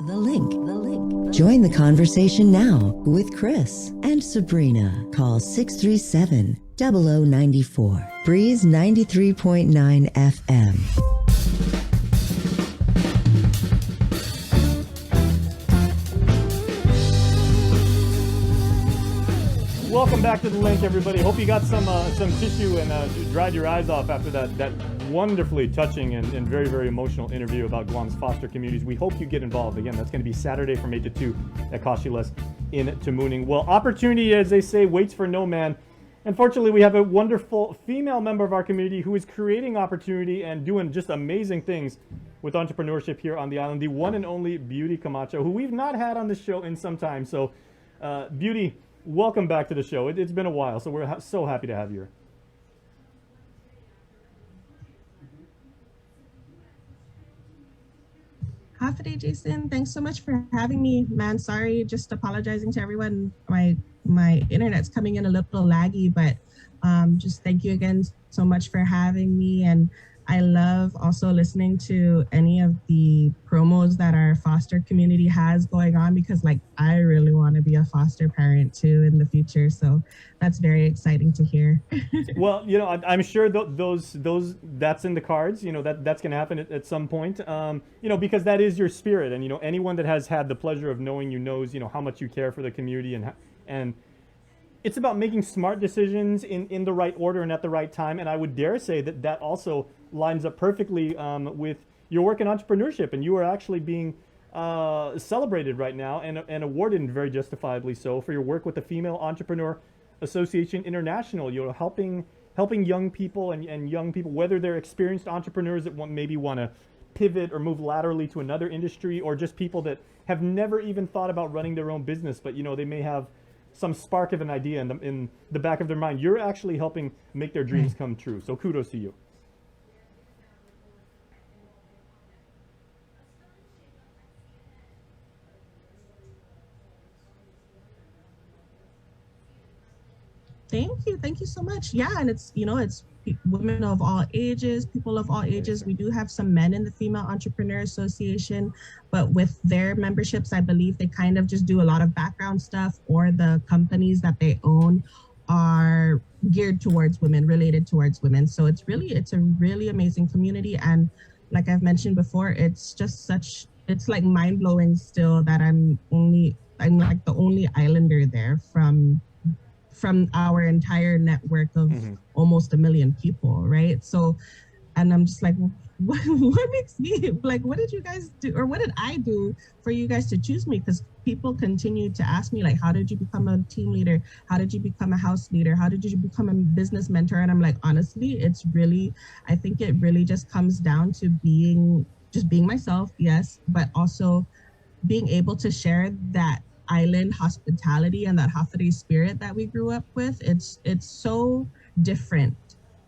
The link. Join the conversation now with Chris and Sabrina. Call 637-0094. Breeze 93.9 FM. Welcome back to The Link, everybody. Hope you got some tissue and dried your eyes off after that wonderfully touching and very, very emotional interview about Guam's foster communities. We hope you get involved. Again, that's going to be Saturday from 8 to 2 at Kashiles in Tamuning. Well, opportunity, as they say, waits for no man. Unfortunately, we have a wonderful female member of our community who is creating opportunity and doing just amazing things with entrepreneurship here on the island. The one and only Beauty Camacho, who we've not had on the show in some time. So, Beauty, welcome back to the show. It's been a while, so we're so happy to have you here. Half a day, Jason. Thanks so much for having me, man. Sorry, just apologizing to everyone. My internet's coming in a little laggy, but just thank you again so much for having me. And I love also listening to any of the promos that our foster community has going on, because like I really want to be a foster parent too in the future. So that's very exciting to hear. Well, you know, I'm sure those that's in the cards. You know, that's going to happen at some point. You know, because that is your spirit, and you know, anyone that has had the pleasure of knowing you knows, you know, how much you care for the community, and it's about making smart decisions in the right order and at the right time. And I would dare say that also lines up perfectly with your work in entrepreneurship, and you are actually being celebrated right now and awarded, and very justifiably so, for your work with the Female Entrepreneur Association International. You're helping young people and young people, whether they're experienced entrepreneurs that maybe want to pivot or move laterally to another industry, or just people that have never even thought about running their own business, but you know, they may have some spark of an idea in the back of their mind. You're actually helping make their dreams come true. So kudos to you. Thank you so much. Yeah, and it's, you know, it's women of all ages, people of all ages. We do have some men in the Female Entrepreneur Association, but with their memberships, I believe they kind of just do a lot of background stuff, or the companies that they own are geared towards women, related towards women. So it's a really amazing community. And like I've mentioned before, it's like mind blowing still that I'm like the only islander there from our entire network of almost 1 million people, right? So, and I'm just like, what makes me, like, what did you guys do, or what did I do for you guys to choose me? Because people continue to ask me, like, how did you become a team leader? How did you become a house leader? How did you become a business mentor? And I'm like, honestly, I think it really just comes down to being myself, yes, but also being able to share that island hospitality and that Hafari spirit that we grew up with. It's so different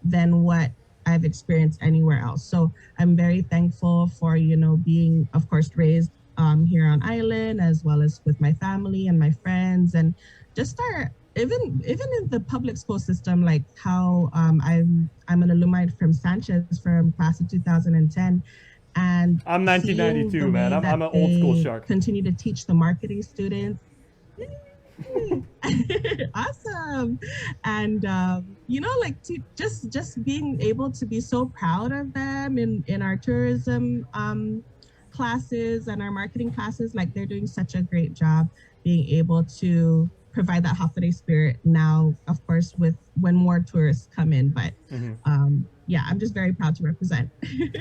than what I've experienced anywhere else. So I'm very thankful for, you know, being, of course, raised here on island, as well as with my family and my friends, and just even in the public school system, like how I'm an alumni from Sanchez from class of 2010. And I'm 1992, man. I'm an old school shark. Continue to teach the marketing students. Awesome. And you know, like just being able to be so proud of them in our tourism classes and our marketing classes. Like, they're doing such a great job being able to provide that holiday spirit now, of course, when more tourists come in. But yeah, I'm just very proud to represent.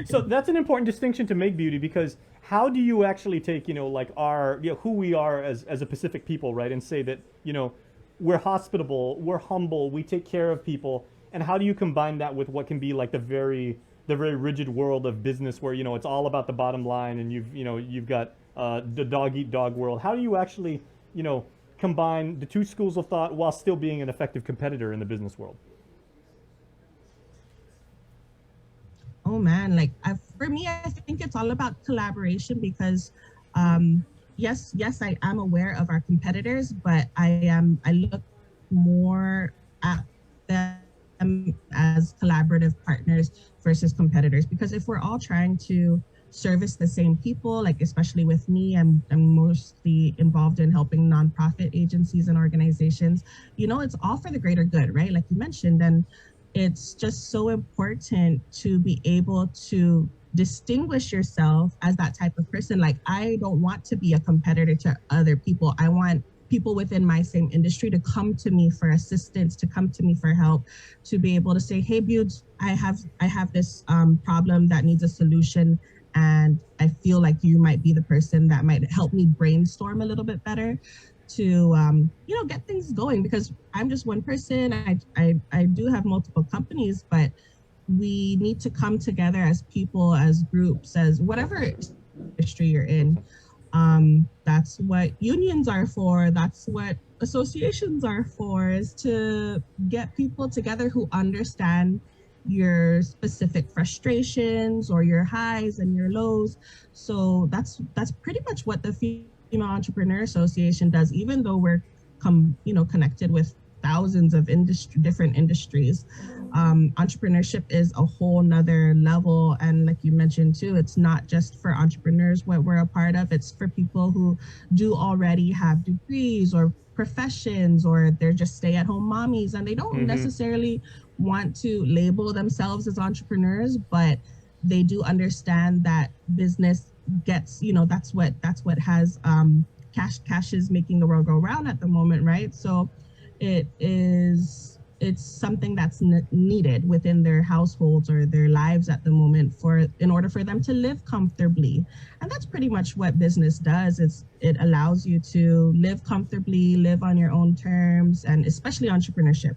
So that's an important distinction to make, Beauty, because how do you actually take, you know, like who we are as a Pacific people, right, and say that, you know, we're hospitable, we're humble, we take care of people, and how do you combine that with what can be like the very rigid world of business, where, you know, it's all about the bottom line, and you've got the dog eat dog world? How do you actually, you know, combine the two schools of thought while still being an effective competitor in the business world? Oh man, like for me, I think it's all about collaboration, because yes, I am aware of our competitors, but I look more at them as collaborative partners versus competitors, because if we're all trying to service the same people. Like, especially with me, I'm mostly involved in helping nonprofit agencies and organizations. It's all for the greater good, right? Like you mentioned. And it's just so important to be able to distinguish yourself as that type of person. Like, I don't want to be a competitor to other people. I want people within my same industry to come to me for assistance, to come to me for help, to be able to say, hey, Budes, I have this problem that needs a solution, and I feel like you might be the person that might help me brainstorm a little bit better to get things going. Because I'm just one person. I do have multiple companies, but we need to come together as people, as groups, as whatever industry you're in. That's what unions are for. That's what associations are for, is to get people together who understand your specific frustrations or your highs and your lows. So that's pretty much what the Female Entrepreneur Association does, even though we're connected with thousands of different industries. Entrepreneurship is a whole nother level. And like you mentioned too, it's not just for entrepreneurs what we're a part of. It's for people who do already have degrees or professions, or they're just stay-at-home mommies and they don't necessarily want to label themselves as entrepreneurs, but they do understand that business gets, that's what has cash is making the world go round at the moment, right? So it's something that's needed within their households or their lives at the moment, in order for them to live comfortably. And that's pretty much what business does. It allows you to live comfortably, live on your own terms, and especially entrepreneurship,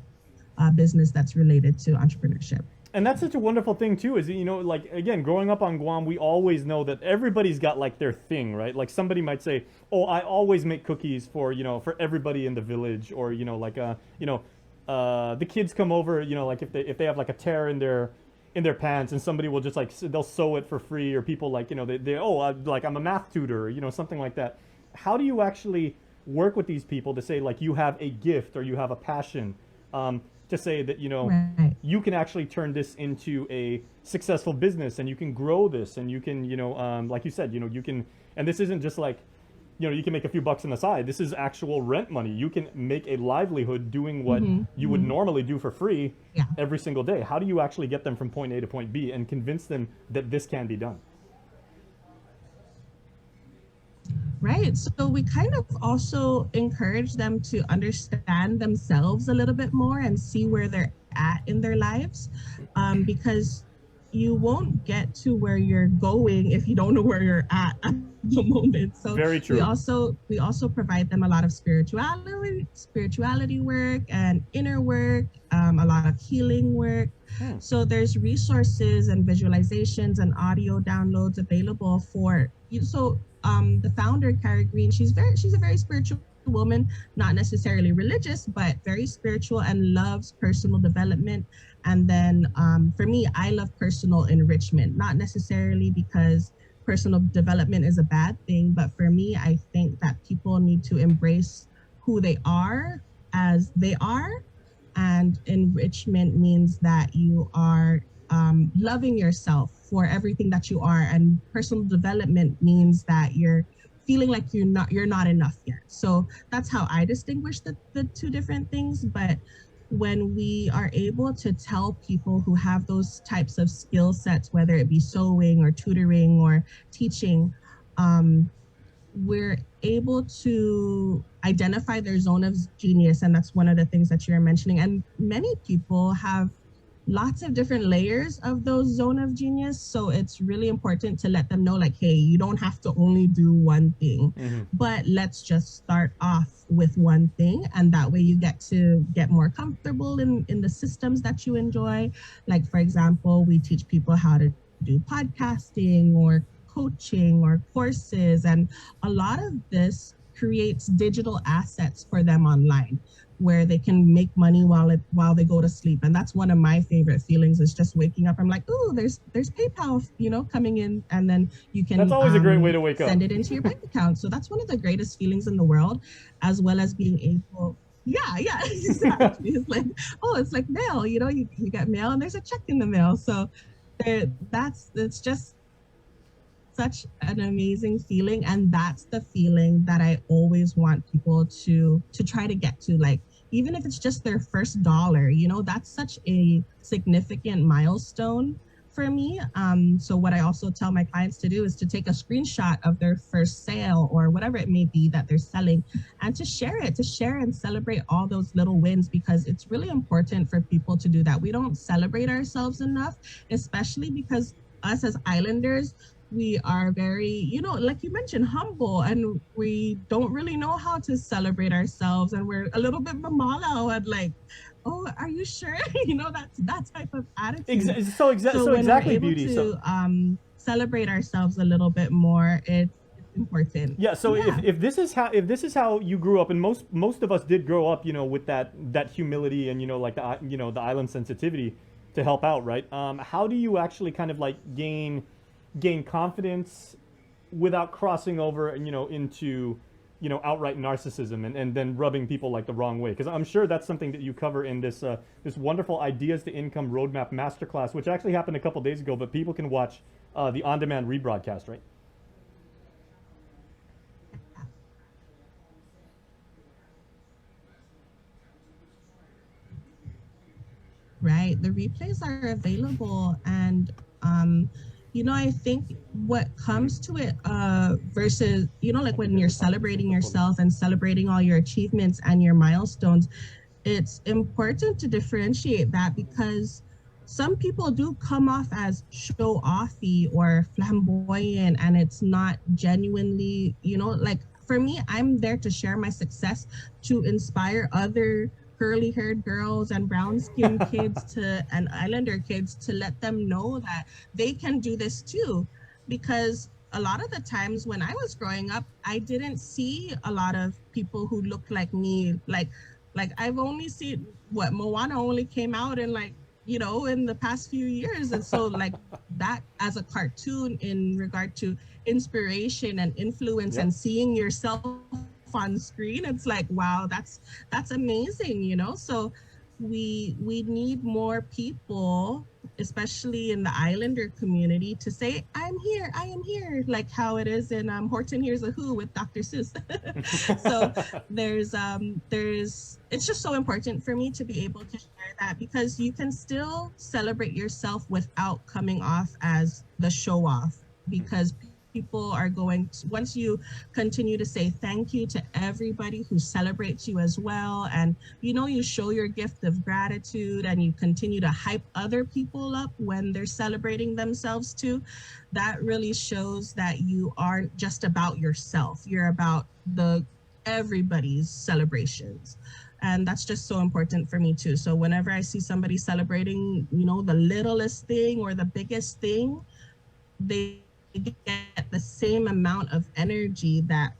business that's related to entrepreneurship. And that's such a wonderful thing too, is, like, again, growing up on Guam, we always know that everybody's got like their thing, right? Like, somebody might say, oh, I always make cookies for everybody in the village, or the kids come over, like if they have like a tear in their pants, and somebody will just like, they'll sew it for free, or people like, like, I'm a math tutor, something like that. How do you actually work with these people to say, like, you have a gift or you have a passion, to say that Right. you can actually turn this into a successful business, and you can grow this, and you can like you said, you can, and this isn't just like, you can make a few bucks on the side. This is actual rent money. You can make a livelihood doing what you would normally do for free every single day. How do you actually get them from point A to point B and convince them that this can be done? Right. So we kind of also encourage them to understand themselves a little bit more and see where they're at in their lives, because you won't get to where you're going if you don't know where you're at the moment. So Very true. We also provide them a lot of spirituality work and inner work, a lot of healing work. So there's resources and visualizations and audio downloads available for you. So the founder, Cara Green, she's a very spiritual woman, not necessarily religious, but very spiritual and loves personal development. And then for me, I love personal enrichment, not necessarily because personal development is a bad thing, but for me, I think that people need to embrace who they are as they are. And enrichment means that you are loving yourself for everything that you are. And personal development means that you're feeling like you're not enough yet. So that's how I distinguish the two different things. But when we are able to tell people who have those types of skill sets, whether it be sewing or tutoring or teaching, we're able to identify their zone of genius. And that's one of the things that you're mentioning. And many people have lots of different layers of those zone of genius. So it's really important to let them know, like, hey, you don't have to only do one thing, but let's just start off with one thing. And that way you get more comfortable in the systems that you enjoy. Like, for example, we teach people how to do podcasting or coaching or courses. And a lot of this creates digital assets for them online, where they can make money while they go to sleep. And that's one of my favorite feelings, is just waking up. I'm like, oh, there's PayPal, coming in, and then you can. That's always a great way to wake up. Send it into your bank account. So that's one of the greatest feelings in the world, as well as being able. Yeah, exactly. It's like mail. You get mail, and there's a check in the mail. So it's just such an amazing feeling, and that's the feeling that I always want people to try to get to. Like, even if it's just their first dollar, that's such a significant milestone for me. So what I also tell my clients to do is to take a screenshot of their first sale or whatever it may be that they're selling, and to share and celebrate all those little wins, because it's really important for people to do that. We don't celebrate ourselves enough, especially because us as islanders, we are very, like you mentioned, humble, and we don't really know how to celebrate ourselves, and we're a little bit mamala and like, oh, are you sure? That type of attitude. So So when we're exactly, able beauty. to celebrate ourselves a little bit more, it's important. Yeah, so Yeah. if this is how you grew up, and most of us did grow up, with that humility and like the island sensitivity to help out, right? How do you actually kind of like gain confidence without crossing over, into outright narcissism and then rubbing people like the wrong way? Because I'm sure that's something that you cover in this wonderful ideas to income roadmap masterclass, which actually happened a couple days ago, but people can watch the on-demand rebroadcast, right? Right. The replays are available. And, I think what comes to it versus, like when you're celebrating yourself and celebrating all your achievements and your milestones, it's important to differentiate that, because some people do come off as show offy or flamboyant, and it's not genuinely, like for me, I'm there to share my success, to inspire other curly haired girls and brown skinned kids and islander kids, to let them know that they can do this too. Because a lot of the times when I was growing up, I didn't see a lot of people who looked like me. Like I've only seen what Moana only came out in, like, in the past few years. And so like that as a cartoon in regard to inspiration and influence Yep. and seeing yourself on screen, it's like, wow, that's amazing, so we need more people, especially in the islander community, to say, I am here, like how it is in Horton Hears a Who with Dr. Seuss. So there's it's just so important for me to be able to share that, because you can still celebrate yourself without coming off as the show off. Because people are going to, once you continue to say thank you to everybody who celebrates you as well, and you show your gift of gratitude, and you continue to hype other people up when they're celebrating themselves too, that really shows that you aren't just about yourself, you're about the everybody's celebrations. And that's just so important for me too. So whenever I see somebody celebrating, the littlest thing or the biggest thing, they get the same amount of energy that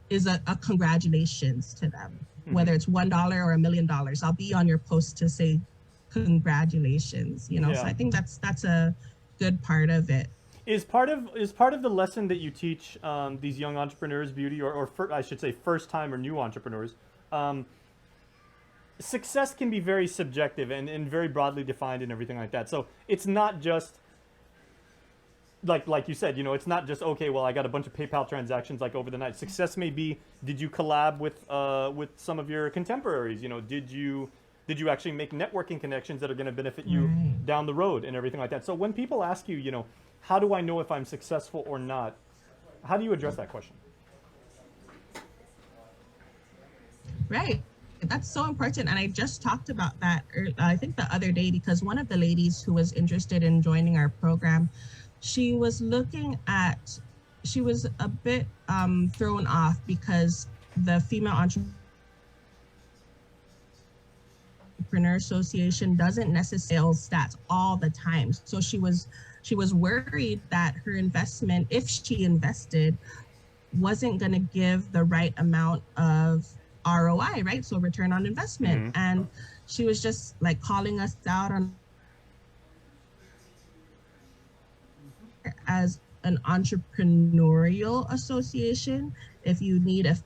is a congratulations to them. Whether it's $1 or $1,000,000, I'll be on your post to say congratulations. So Yeah. I think that's a good part of it. Is part of the lesson that you teach these young entrepreneurs, beauty, I should say first time or new entrepreneurs, um, success can be very subjective and very broadly defined and everything like that. So it's not just like you said, it's not just, okay, well, I got a bunch of PayPal transactions like over the night. Success may be, did you collab with some of your contemporaries? Did you actually make networking connections that are going to benefit you Right. down the road and everything like that? So when people ask you, how do I know if I'm successful or not? How do you address that question? Right. That's so important. And I just talked about that, I think the other day, because one of the ladies who was interested in joining our program, she was looking at, she was a bit thrown off because the Female Entrepreneur Association doesn't necessarily stats all the time. So she was worried that her investment, if she invested, wasn't going to give the right amount of ROI, right? So return on investment. Mm-hmm. And she was just like calling us out on, as an entrepreneurial association, if you need a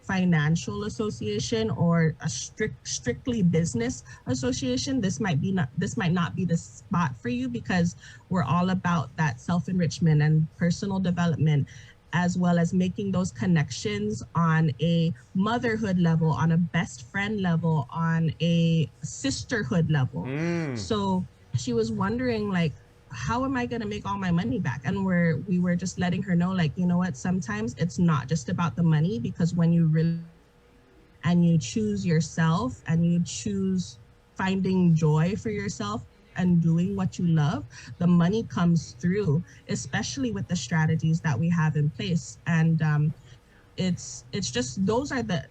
financial association or a strictly business association, this might not be the spot for you, because we're all about that self-enrichment and personal development, as well as making those connections on a motherhood level, on a best friend level, on a sisterhood level. So she was wondering, like, how am I going to make all my money back? And we were just letting her know, like, you know what, sometimes it's not just about the money, because when you really and you choose yourself and you choose finding joy for yourself and doing what you love, the money comes through, especially with the strategies that we have in place. And it's just those are the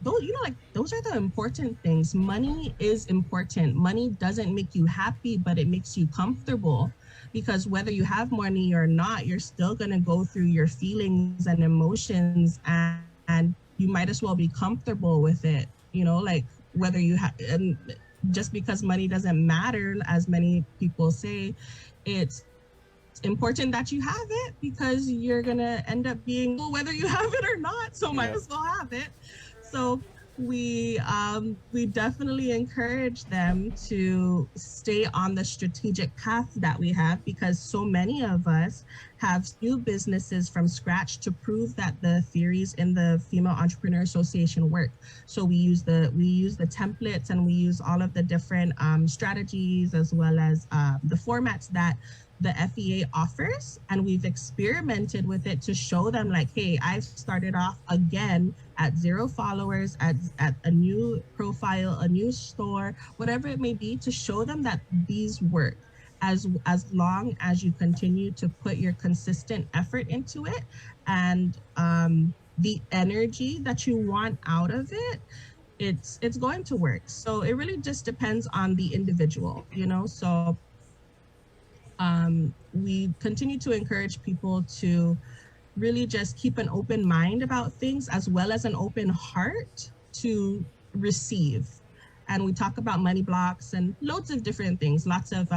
important things. Money is important. Money doesn't make you happy, but it makes you comfortable, because whether you have money or not, you're still going to go through your feelings and emotions, and you might as well be comfortable with it, like whether you have, and just because money doesn't matter, as many people say, it's important that you have it, because you're gonna end up being, well, whether you have it or not, so might as well have it. So we definitely encourage them to stay on the strategic path that we have, because so many of us have new businesses from scratch to prove that the theories in the Female Entrepreneur Association work. So we use the templates, and we use all of the different strategies, as well as the formats that the FEA offers, and we've experimented with it to show them, like, hey, I've started off again at 0 followers, at a new profile, a new store, whatever it may be, to show them that these work, as long as you continue to put your consistent effort into it, and the energy that you want out of it, it's going to work. So it really just depends on the individual, so we continue to encourage people to really just keep an open mind about things, as well as an open heart to receive. And we talk about money blocks and loads of different things, lots of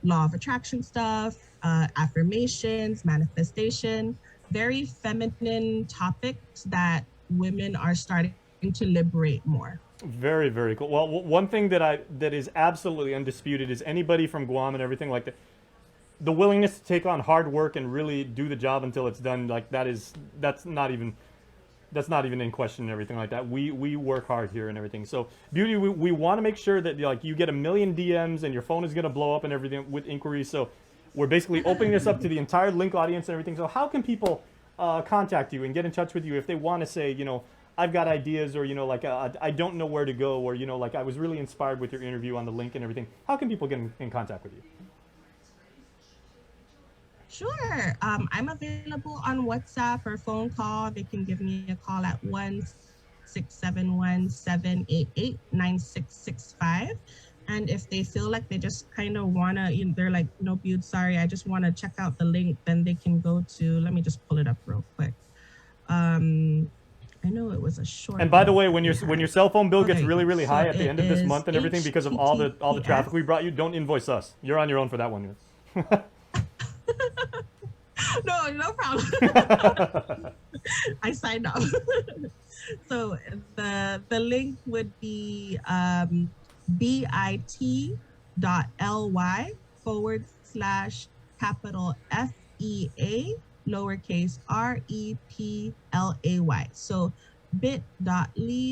law of attraction stuff, affirmations, manifestation, very feminine topics that women are starting to liberate more. Very, very cool. Well, one thing that is absolutely undisputed is anybody from Guam and everything like that, the willingness to take on hard work and really do the job until it's done, like that's not even in question and everything like that. We work hard here and everything. So Beauty, we want to make sure that, like, you get a million DMs and your phone is going to blow up and everything with inquiries. So we're basically opening this up to the entire Link audience and everything. So how can people contact you and get in touch with you if they want to say, I've got ideas, or, like, I don't know where to go, or, like, I was really inspired with your interview on the Link and everything. How can people get in contact with you? Sure. I'm available on WhatsApp or phone call. They can give me a call at 1-671-788-9665. And if they feel like they just kind of want to, they're like, Beauty, sorry, I just want to check out the link, then they can go to, let me just pull it up real quick. I know it was a short. And by the way, when your cell phone bill gets really, really high at the end of this month and everything, because of all the traffic we brought you, don't invoice us. You're on your own for that one. No problem. I signed up. So the link would be bit.ly/capital FEA lowercase REPLAY. So bit.ly/FEA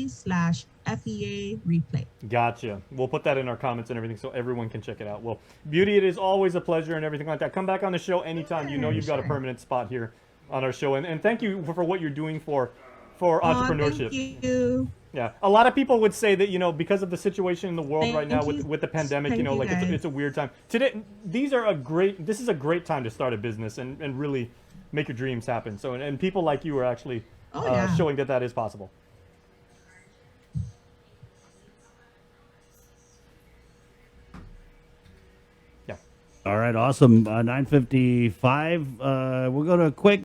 replay. Gotcha. We'll put that in our comments and everything so everyone can check it out. Well, Beauty, it is always a pleasure and everything like that. Come back on the show anytime. You've got a permanent spot here on our show. And thank you for what you're doing for entrepreneurship. Thank you. Yeah. A lot of people would say that, because of the situation in the world right now with the pandemic, it's a weird time. Today, this is a great time to start a business and really make your dreams happen. So, and people like you are actually showing that is possible. All right, awesome. 9:55. We'll go to a quick